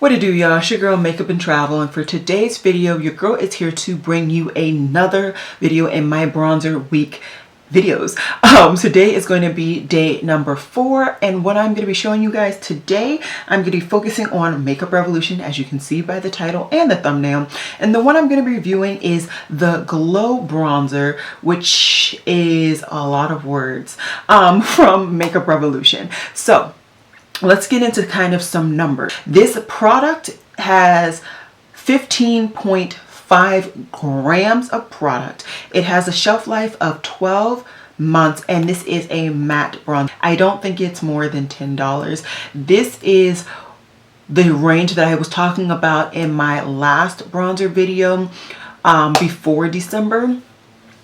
What it do, y'all? It's your girl Makeup and Travel, and for today's video your girl is here to bring you another video in my bronzer week videos. Today is going to be day number 4, and what I'm going to be showing you guys today, I'm going to be focusing on Makeup Revolution, as you can see by the title and the thumbnail. And the one I'm going to be reviewing is the Glow Bronzer, which is a lot of words, from Makeup Revolution. So let's get into kind of some numbers. This product has 15.5 grams of product. It has a shelf life of 12 months, and this is a matte bronzer. I don't think it's more than $10. This is the range that I was talking about in my last bronzer video before December,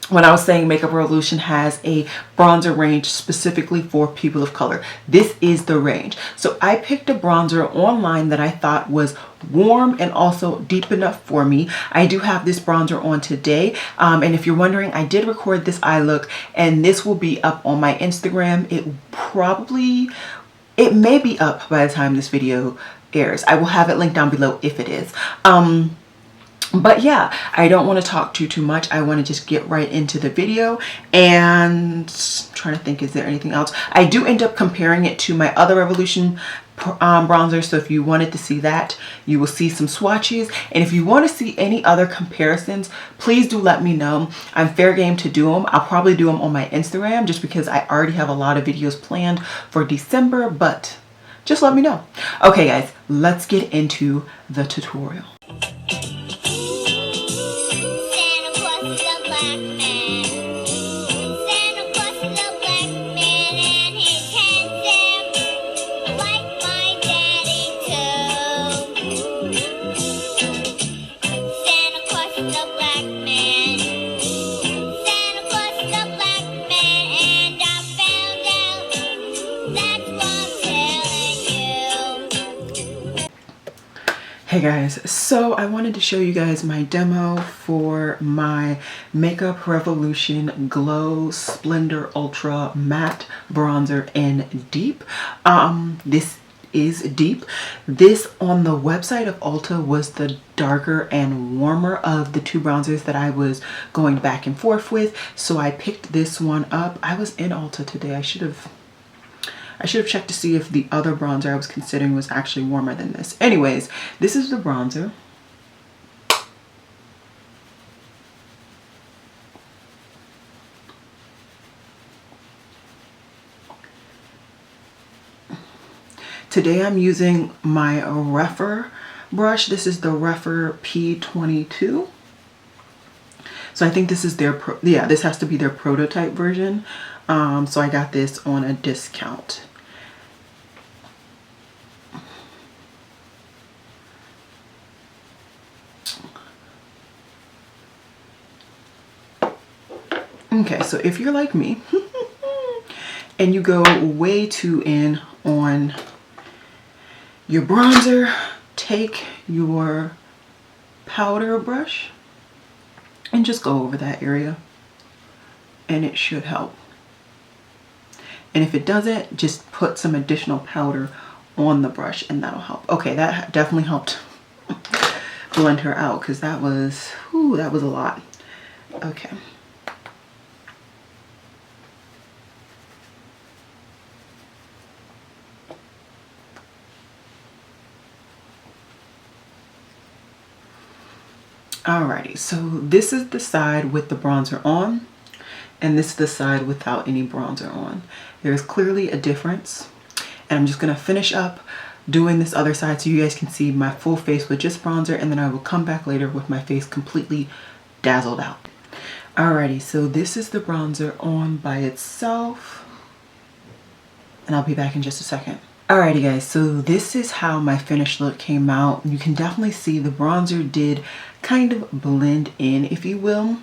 when I was saying Makeup Revolution has a bronzer range specifically for people of color. This is the range. So I picked a bronzer online that I thought was warm and also deep enough for me. I do have this bronzer on today, and if you're wondering, I did record this eye look, and this will be up on my Instagram. It may be up by the time this video airs. I will have it linked down below if it is. But yeah, I don't want to talk too much. I want to just get right into the video, and I'm trying to think, is there anything else? I do end up comparing it to my other Revolution bronzer, so if you wanted to see that, you will see some swatches. And if you want to see any other comparisons, please do let me know. I'm fair game to do them. I'll probably do them on my Instagram just because I already have a lot of videos planned for December, but just let me know. Okay guys, let's get into the tutorial. Hey guys, so I wanted to show you guys my demo for my Makeup Revolution Glow Splendor Ultra Matte Bronzer in Deep. This is Deep. This on the website of Ulta was the darker and warmer of the two bronzers that I was going back and forth with, so I picked this one up. I was in Ulta today. I should have checked to see if the other bronzer I was considering was actually warmer than this. Anyways, this is the bronzer. Today I'm using my Rephr brush. This is the Rephr P22. So I think this is their, this has to be their prototype version. So I got this on a discount. Okay, so if you're like me and you go way too in on your bronzer, take your powder brush and just go over that area, and it should help. And if it doesn't, just put some additional powder on the brush and that'll help. Okay, that definitely helped blend her out, because that was a lot. Okay. Alrighty, so this is the side with the bronzer on, and this is the side without any bronzer on. There's clearly a difference, and I'm just going to finish up doing this other side so you guys can see my full face with just bronzer, and then I will come back later with my face completely dazzled out. Alrighty, so this is the bronzer on by itself, and I'll be back in just a second. Alrighty guys, so this is how my finished look came out. You can definitely see the bronzer did kind of blend in, if you will.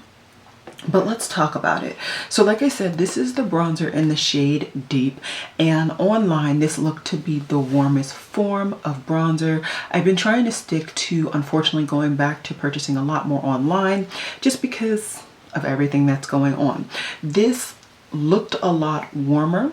But let's talk about it. So like I said, this is the bronzer in the shade Deep, and online this looked to be the warmest form of bronzer. I've been trying to stick to, unfortunately, going back to purchasing a lot more online just because of everything that's going on. This looked a lot warmer,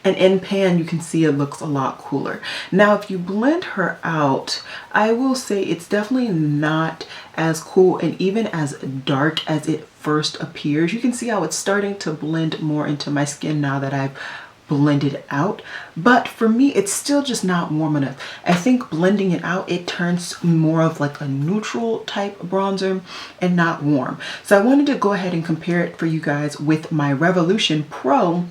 And in pan, you can see it looks a lot cooler. Now, if you blend her out, I will say it's definitely not as cool and even as dark as it first appears. You can see how it's starting to blend more into my skin now that I've blended out, but for me it's still just not warm enough. I think blending it out, it turns more of like a neutral type bronzer and not warm. So I wanted to go ahead and compare it for you guys with my Revolution Pro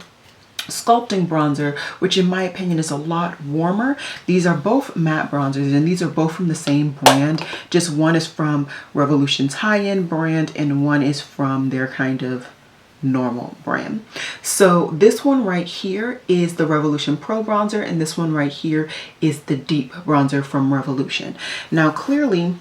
sculpting bronzer, which in my opinion is a lot warmer. These are both matte bronzers and these are both from the same brand, just one is from Revolution's high-end brand and one is from their kind of normal brand. So this one right here is the Revolution Pro bronzer and this one right here is the deep bronzer from Revolution. Now clearly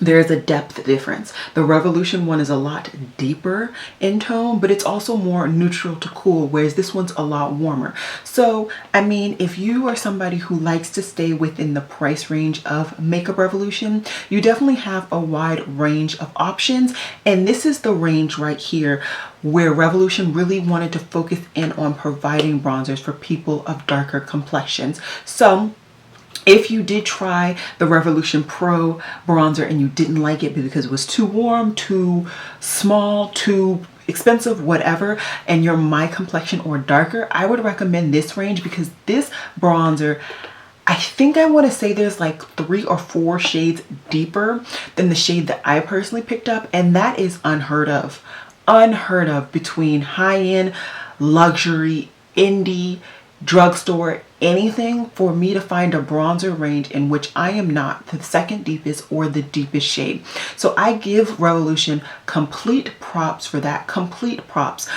there's a depth difference. The Revolution one is a lot deeper in tone, but it's also more neutral to cool, whereas this one's a lot warmer. So, I mean, if you are somebody who likes to stay within the price range of Makeup Revolution, you definitely have a wide range of options. And this is the range right here where Revolution really wanted to focus in on providing bronzers for people of darker complexions. So, if you did try the Revolution Pro bronzer and you didn't like it because it was too warm, too small, too expensive, whatever, and you're my complexion or darker, I would recommend this range because this bronzer, I think I want to say there's like 3 or 4 shades deeper than the shade that I personally picked up, and that is unheard of. Unheard of between high-end, luxury, indie, drugstore, anything for me to find a bronzer range in which I am not the second deepest or the deepest shade. So I give Revolution complete props for that, complete props.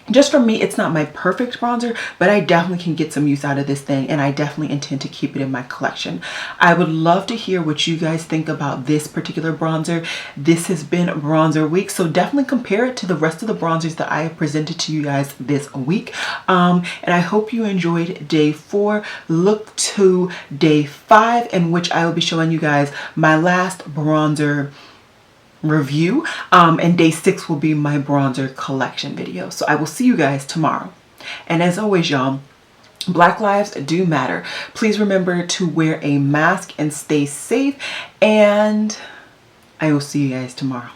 Just for me, it's not my perfect bronzer, but I definitely can get some use out of this thing and I definitely intend to keep it in my collection. I would love to hear what you guys think about this particular bronzer. This has been bronzer week, so definitely compare it to the rest of the bronzers that I have presented to you guys this week. And I hope you enjoyed day 4. Look to day 5, in which I will be showing you guys my last bronzer review, and day 6 will be my bronzer collection video. So I will see you guys tomorrow, and as always, y'all, Black lives do matter. Please remember to wear a mask and stay safe, and I will see you guys tomorrow.